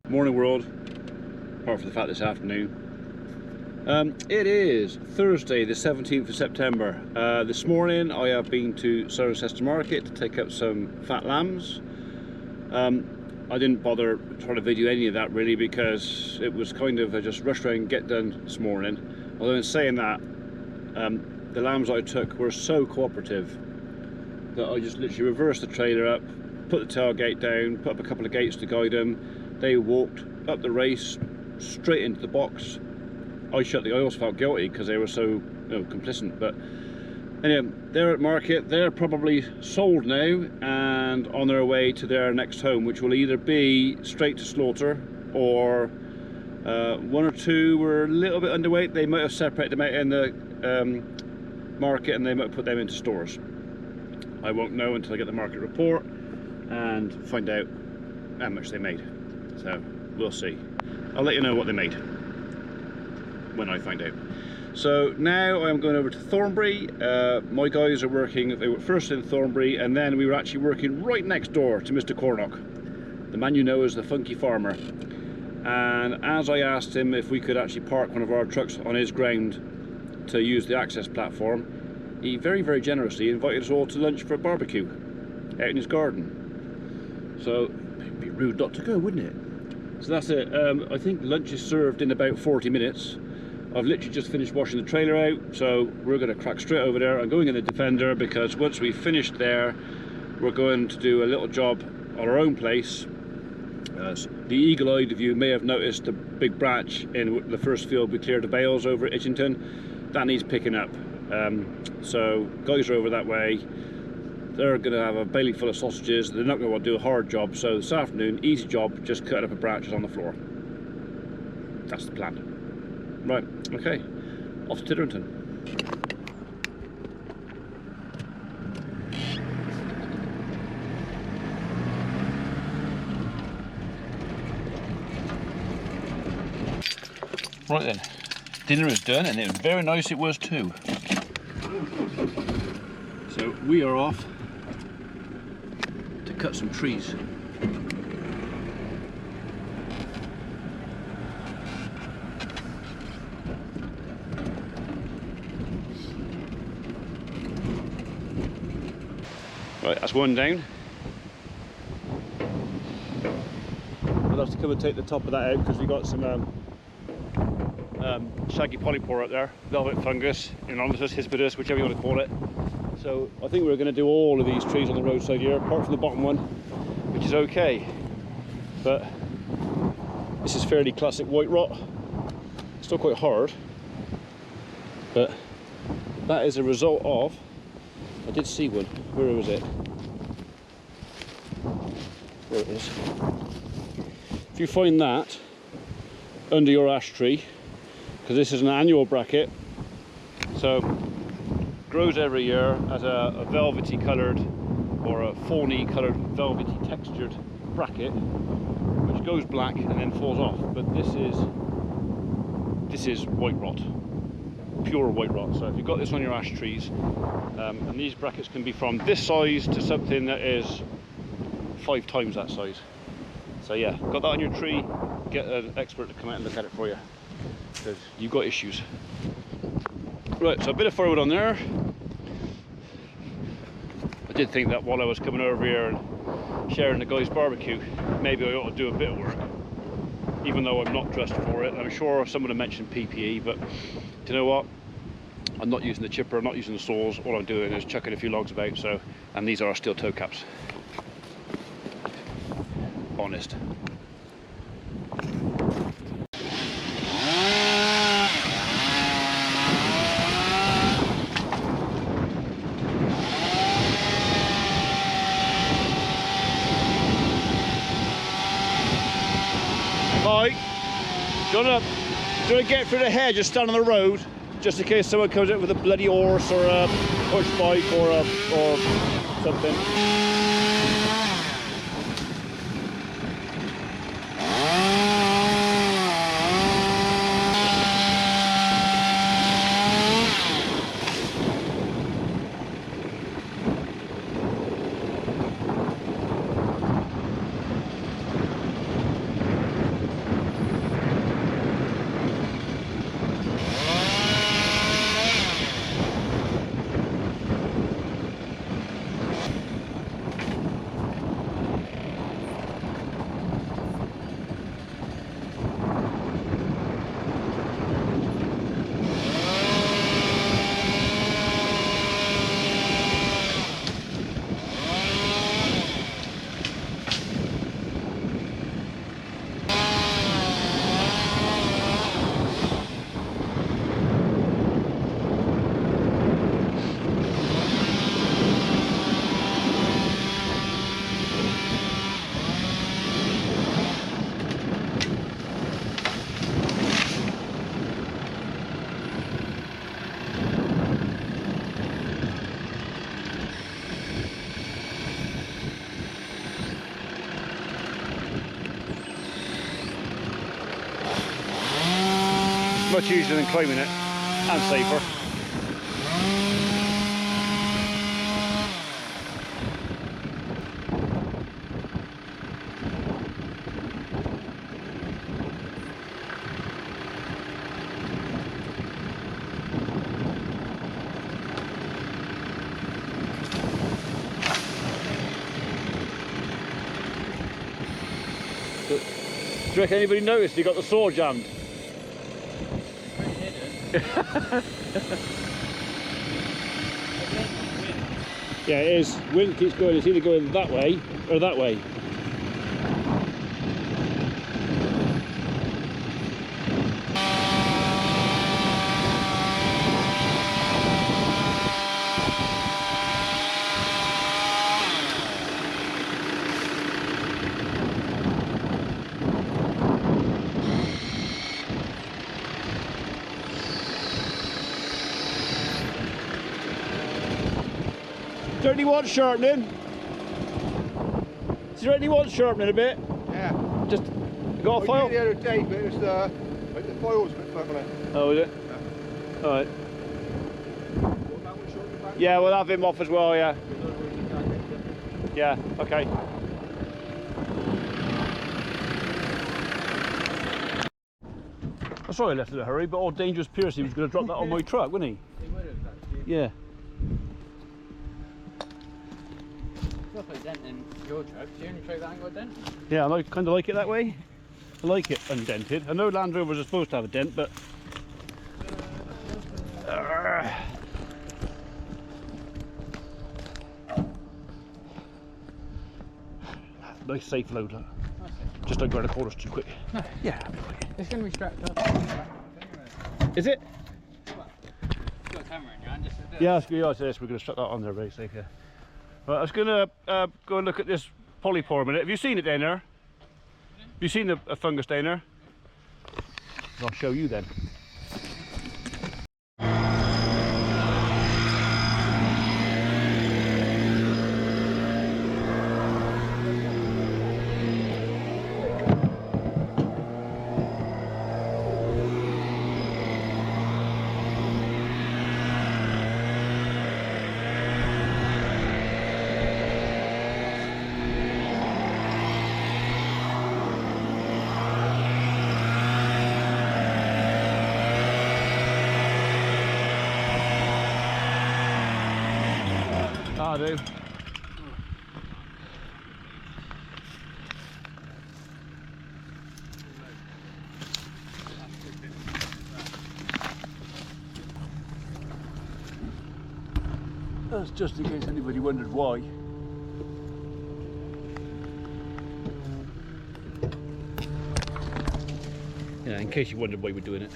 Morning world, apart from the fact this afternoon. It is Thursday the 17th of September. This morning I have been to Cirencester Market to take up some fat lambs. I didn't bother trying to video any of that really because it was kind of just rush around and get done this morning. Although in saying that, the lambs I took were so cooperative that I just literally reversed the trailer up, put the tailgate down, put up a couple of gates to guide them. They walked up the race straight into the box. I also felt guilty because they were so complicit, but anyway, they're at market. They're probably sold now and on their way to their next home, which will either be straight to slaughter or one or two were a little bit underweight. They might have separated them out in the market and they might put them into stores. I won't know until I get the market report and find out how much they made. So we'll see. I'll let you know what they made when I find out. So now I'm going over to Thornbury. My guys are working, they were first in Thornbury and then we were actually working right next door to Mr. Cornock, the man you know as the Funky Farmer. And as I asked him if we could actually park one of our trucks on his ground to use the access platform, he very, very generously invited us all to lunch for a barbecue out in his garden. So it'd be rude not to go, wouldn't it? So that's it. I think lunch is served in about 40 minutes. I've literally just finished washing the trailer out, so we're going to crack straight over there. I'm going in the Defender because once we've finished there, we're going to do a little job on our own place. The eagle-eyed of you may have noticed the big branch in the first field we cleared the bales over at Itchington. That needs picking up. So guys are over that way. They're going to have a bailey full of sausages. They're not going to want to do a hard job, so this afternoon, easy job, just cutting up a branches on the floor. That's the plan. Right, okay, off to Tidderton. Right then, dinner is done and it was very nice, it was too. So we are off to cut some trees. Right, that's one down. We'll have to come and take the top of that out because we've got some shaggy polypore up there, velvet fungus, Inonotus, Hispidus, whichever you want to call it. So I think we're going to do all of these trees on the roadside here, apart from the bottom one, which is okay. But this is fairly classic white rot. Still quite hard, but that is a result of, I did see one. Where was it? There it is. If you find that under your ash tree, because this is an annual bracket, so grows every year as a velvety coloured or a fawny coloured velvety textured bracket, which goes black and then falls off. But this is white rot, pure white rot. So if you've got this on your ash trees, and these brackets can be from this size to something that is 5 times that size. So yeah, got that on your tree, get an expert to come out and look at it for you, because you've got issues. Right, so a bit of firewood on there. I did think that while I was coming over here and sharing the guys' barbecue, maybe I ought to do a bit of work, even though I'm not dressed for it. I'm sure someone had mentioned PPE, but do you know what? I'm not using the chipper, I'm not using the saws. All I'm doing is chucking a few logs about. So, and these are steel toe caps. Honest. Hi, do you want to get through the hedge and stand on the road, just in case someone comes out with a bloody horse or a push bike or something? Much easier than climbing it, and safer. Do you reckon anybody noticed he got the saw jammed? Yeah, it is. Wind keeps going. It's either going that way or that way. Certainly wants sharpening. Certainly wants sharpening a bit. Yeah. Just got a file. I did the other day, but it's I think the file's a bit fumbling. Oh, is it? Yeah. All right. Yeah, we'll have him off as well. Yeah. Yeah. Okay. I'm sorry I left in a hurry, but old Dangerous Piercy was going to drop that on my truck, wasn't he? He would have actually. Yeah. It's like a dent in your truck. Do you only truck that ain't got a dent? Yeah, I kind of like it that way. I like it undented. I know Land Rovers are supposed to have a dent, but nice safe load. Look. Just don't go around the corners too quick. No. Yeah. It's going to be strapped up. Is it? You've got a camera in your hand. Yeah, we're going to strap that on there very safe. Yeah. Right, I was going to go and look at this polypore a minute. Have you seen it down there? Have you seen a fungus down there? I'll show you then. I do. That's just in case anybody wondered why. Yeah, in case you wondered why we're doing it.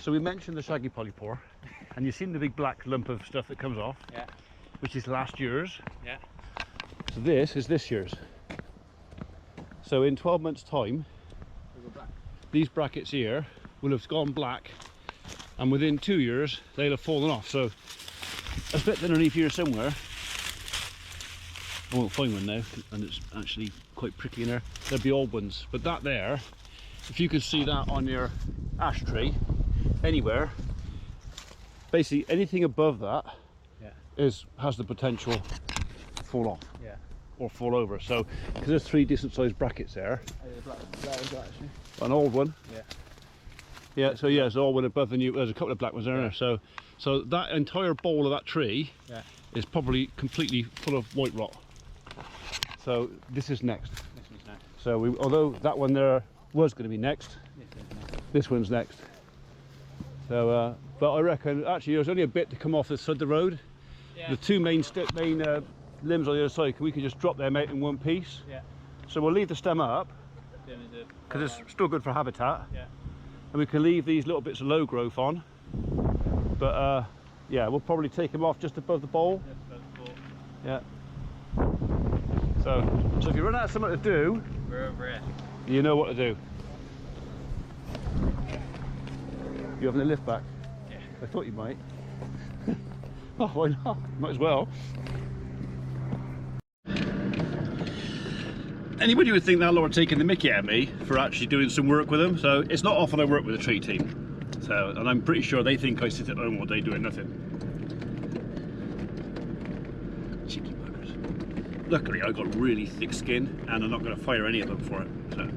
So we mentioned the shaggy polypore, and you've seen the big black lump of stuff that comes off, Yeah. which is last year's. Yeah. So this is this year's. So in 12 months' time, these brackets here will have gone black, and within 2 years they'll have fallen off. So I bet underneath here somewhere, I won't find one now, and it's actually quite prickly in there. There'll be old ones, but that there, if you could see that on your ashtray anywhere, basically anything above that has the potential to fall off or fall over. So because there's 3 decent sized brackets there, an old one, so yeah, there's an old one above the new, there's a couple of black ones there, so that entire bowl of that tree is probably completely full of white rot. So this is next. This one's next. So although that one there was going to be next, this one's next. So, but I reckon actually there's only a bit to come off this side of the road. Yeah. The 2 main limbs on the other side, we can just drop them out in one piece. Yeah. So we'll leave the stem up because it's still good for habitat. Yeah. And we can leave these little bits of low growth on. But yeah, we'll probably take them off just above the bowl. Yeah. So if you run out of something to do, We're over here. you know what to do. You having a lift back? Yeah. I thought you might. Oh, why not? Might as well. Anybody would think that lot are taking the mickey at me for actually doing some work with them. So it's not often I work with a tree team. So, and I'm pretty sure they think I sit at home all day doing nothing. Cheeky buggers. Luckily I've got really thick skin and I'm not going to fire any of them for it. So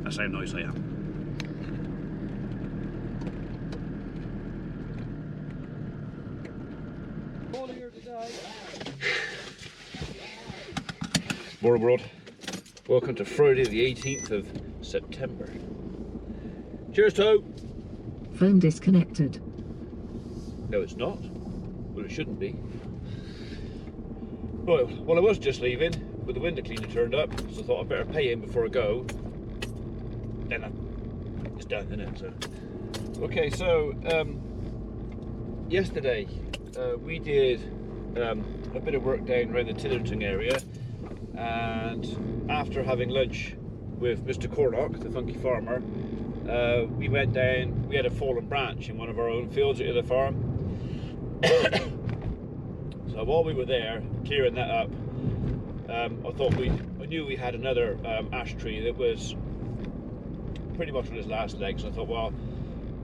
that's how nice I am. Morning world. Welcome to Friday the 18th of September. Cheers, Toe. Phone disconnected. No, it's not. Well, it shouldn't be. Well, I was just leaving, but the window cleaner turned up, so I thought I'd better pay him before I go. Then it's done, isn't it? So. Okay, so yesterday we did a bit of work down around the Tillerton area, and after having lunch with Mr. Cornock, the funky farmer, we went down. We had a fallen branch in one of our own fields at the farm. So while we were there clearing that up, I knew we had another ash tree that was pretty much on its last legs. And I thought, well,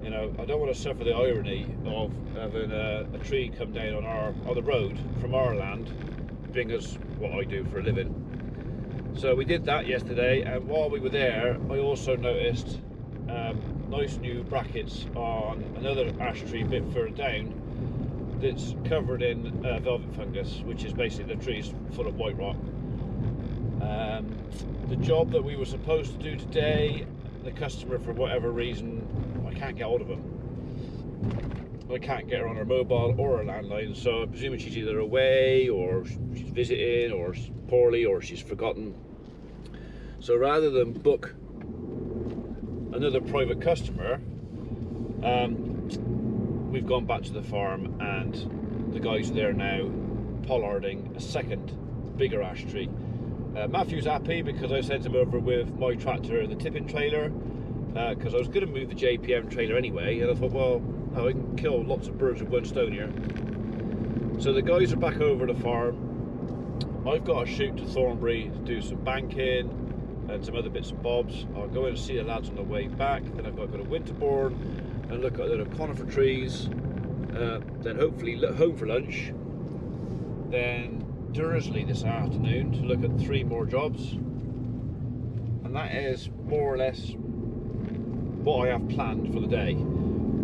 you know, I don't want to suffer the irony of having a tree come down on the road from our land, being as what I do for a living. So we did that yesterday, and while we were there, I also noticed nice new brackets on another ash tree a bit further down that's covered in velvet fungus, which is basically the trees full of white rock. The job that we were supposed to do today, the customer, for whatever reason, I can't get hold of them. I can't get her on her mobile or her landline, so I'm presuming she's either away, or she's visiting, or she's poorly, or she's forgotten. So rather than book another private customer, we've gone back to the farm, and the guys are there now pollarding a second bigger ash tree. Matthew's happy because I sent him over with my tractor and the tipping trailer, because I was going to move the JPM trailer anyway, and I thought, well, I can kill lots of birds with one stone here. So the guys are back over the farm. I've got to shoot to Thornbury to do some banking and some other bits and bobs. I'll go in and see the lads on the way back. Then I've got to go to Winterbourne and look at a little conifer trees. Then hopefully home for lunch. Then Dursley this afternoon to look at 3 more jobs. And that is more or less what I have planned for the day.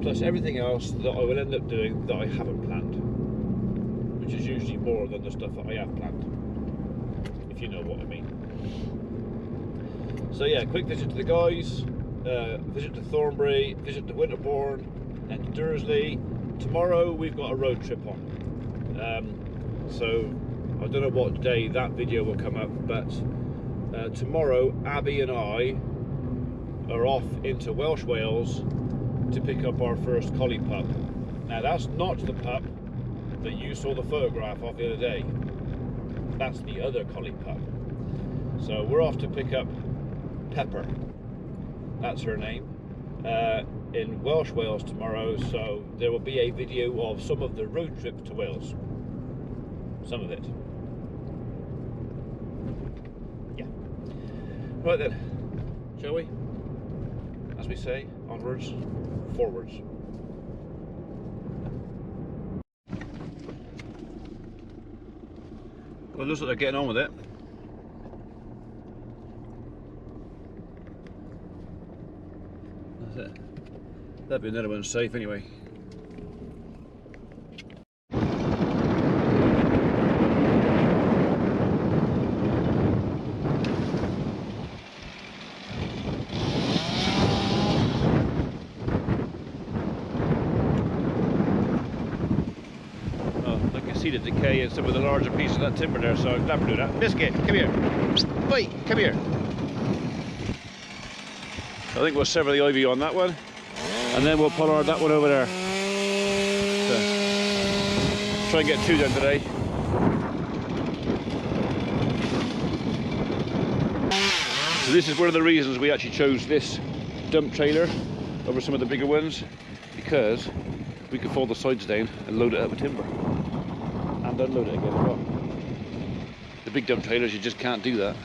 Plus everything else that I will end up doing that I haven't planned, which is usually more than the stuff that I have planned, if you know what I mean. So yeah, quick visit to the guys, visit to Thornbury, visit to Winterbourne, and to Dursley. Tomorrow we've got a road trip on, so I don't know what day that video will come up, but tomorrow Abby and I are off into Welsh Wales to pick up our first collie pup. Now that's not the pup that you saw the photograph of the other day. That's the other collie pup. So we're off to pick up Pepper, that's her name, in Welsh Wales tomorrow. So there will be a video of some of the road trip to Wales. Some of it. Yeah. Right then, shall we? As we say, onwards, forwards. Well, it looks like they're getting on with it. That's it. That'd be another one safe anyway. See the decay in some of the larger pieces of that timber there, so I'm glad we're doing that. Biscuit, come here. Wait, come here. I think we'll sever the ivy on that one, and then we'll pollard that one over there. So, try and get 2 done today. So this is one of the reasons we actually chose this dump trailer over some of the bigger ones, because we could fold the sides down and load it up with timber. And unload it again as well. The big dump trailers, you just can't do that.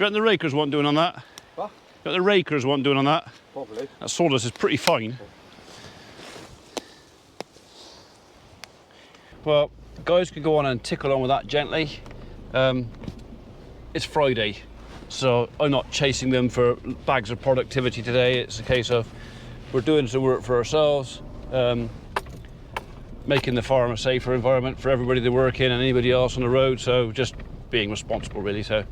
you reckon the rakers want doing on that? What? Do you reckon the rakers want doing on that? Probably. That sawdust is pretty fine. Well, guys can go on and tick along with that gently. It's Friday, so I'm not chasing them for bags of productivity today. It's a case of we're doing some work for ourselves, making the farm a safer environment for everybody to work in and anybody else on the road, so just being responsible really. So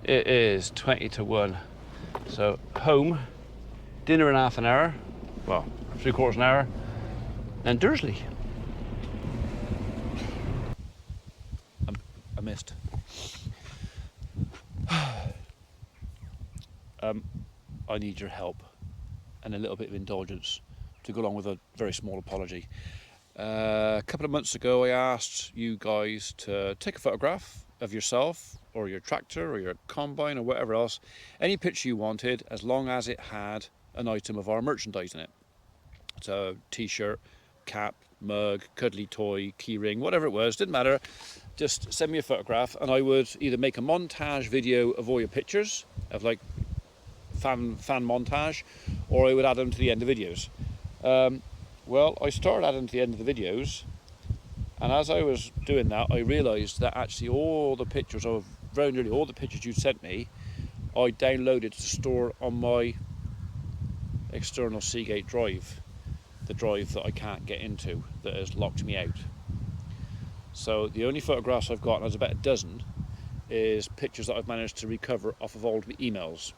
it is 20 to 1, so home, dinner in half an hour, well, 3/4 an hour, and Dursley. I missed. I need your help and a little bit of indulgence to go along with a very small apology. A couple of months ago I asked you guys to take a photograph of yourself or your tractor or your combine or whatever else, any picture you wanted, as long as it had an item of our merchandise in it. So t-shirt, cap, mug, cuddly toy, key ring, whatever it was, didn't matter. Just send me a photograph and I would either make a montage video of all your pictures, of like fan montage, or I would add them to the end of videos. Well, I started adding to the end of the videos, and as I was doing that I realised that actually all the pictures, or very nearly all the pictures you sent me, I downloaded to store on my external Seagate drive, the drive that I can't get into, that has locked me out. So the only photographs I've got, and there's about a dozen, is pictures that I've managed to recover off of old emails.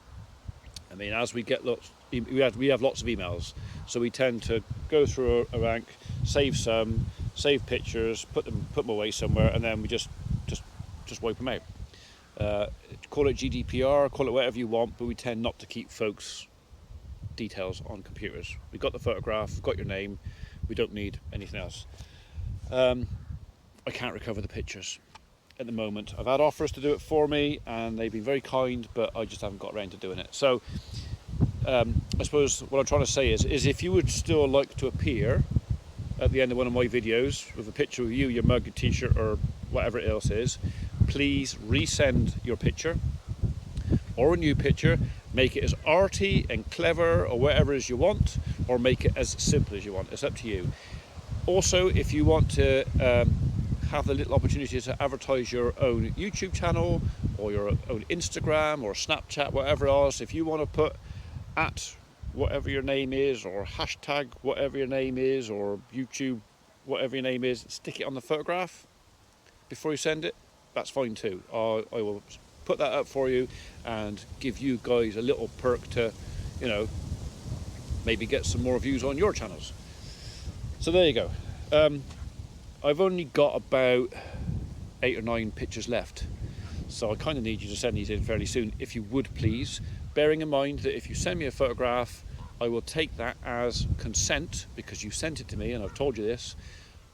I mean, as we get lots, we have lots of emails, so we tend to go through a rank, save some, save pictures, put them away somewhere, and then we just wipe them out. Call it GDPR, call it whatever you want, but we tend not to keep folks' details on computers. We've got the photograph, we've got your name, we don't need anything else. I can't recover the pictures at the moment. I've had offers to do it for me and they've been very kind, but I just haven't got around to doing it. So I suppose what I'm trying to say is if you would still like to appear at the end of one of my videos with a picture of you, your mug, your t-shirt or whatever else is, please resend your picture or a new picture. Make it as arty and clever or whatever as you want, or make it as simple as you want. It's up to you. Also, if you want to have the little opportunity to advertise your own YouTube channel or your own Instagram or Snapchat, whatever else, if you want to put at whatever your name is, or hashtag whatever your name is, or YouTube whatever your name is, stick it on the photograph before you send it, that's fine too. I will put that up for you and give you guys a little perk to, you know, maybe get some more views on your channels. So there you go. I've only got about 8 or 9 pictures left, so I kind of need you to send these in fairly soon, if you would please, bearing in mind that if you send me a photograph, I will take that as consent, because you sent it to me and I've told you this,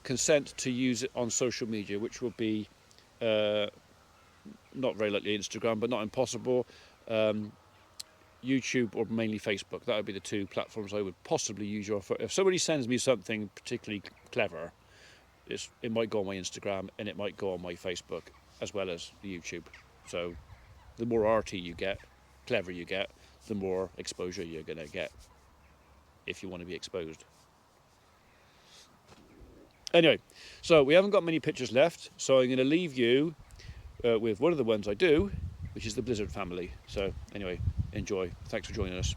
consent to use it on social media, which will be not very likely Instagram, but not impossible, YouTube or mainly Facebook. That would be the 2 platforms I would possibly use your photo. If somebody sends me something particularly clever, it might go on my Instagram and it might go on my Facebook as well as the YouTube. So the more arty you get, clever you get, the more exposure you're going to get if you want to be exposed. Anyway, so we haven't got many pictures left, so I'm going to leave you with one of the ones I do, which is the Blizzard family. So anyway, enjoy. Thanks for joining us.